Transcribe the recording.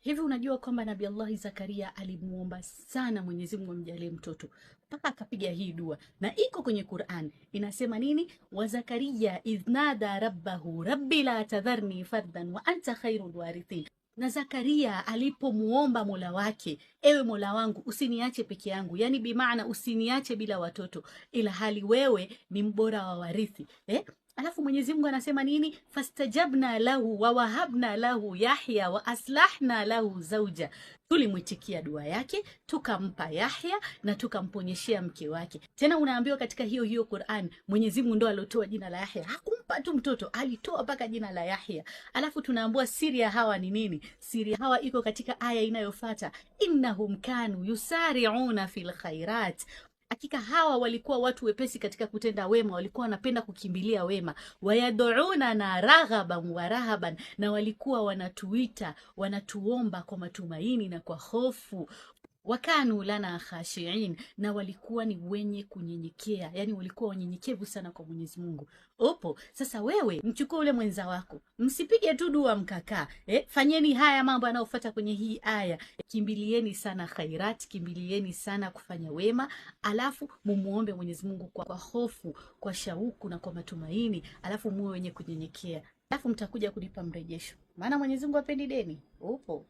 Hivi unajua kwamba Nabii Allah Zakaria alimuomba sana Mwenyezi Mungu amjalie mtoto mpaka akapiga hii dua, na iko kwenye Qur'an. Inasema nini? Wa Zakaria idhnada rabbahu rabbi la tadharni fardan wa anta khairul warithin. Na Zakaria alipomuomba Mola wake, ewe Mola wangu usiniache peke yangu, yani bimaana usiniache bila watoto, ila hali wewe ni mbora wa warithi. Alafu Mwenyezi Mungu anasema nini? Fastajabna lahu wa wahabna lahu Yahya wa aslahna lahu zauja. Tulimwitikia dua yake, tukampa Yahya na tukamponyeshea mke wake. Tena unaambiwa katika hiyo hiyo Qur'an, Mwenyezi Mungu ndo alotoa jina la Yahya. Hakumpa tu mtoto, alitoa mpaka jina la Yahya. Alafu tunaambiwa siri ya hawa ni nini? Siri ya hawa iko katika aya inayofuata, innahum kanu yusari'una fil khairat. Hakika hawa walikuwa watu wepesi katika kutenda wema, walikuwa wanapenda kukimbilia wema. Wayad'una na raghaban wa rahaban, na walikuwa wanatuita, wanatuomba kwa matumaini na kwa hofu. Wakanu lana khashiin, na walikuwa ni wenye kunyenyekea, yani walikuwa wanyenyekevu sana kwa Mwenyezi Mungu. Opo, sasa wewe mchukue ule mwenza wako, msipige tu dua mkakaa. Fanyeni haya mambo yanayofuata kwenye hii aya. Kimbilieni sana khairat, kimbilieni sana kufanya wema, alafu mumuombe Mwenyezi Mungu kwa hofu, kwa shauku na kwa matumaini, alafu muwe wenye kunyenyekea. Alafu mtakuja kulipa mrejesho. Maana Mwenyezi Mungu hapendi deni. Opo.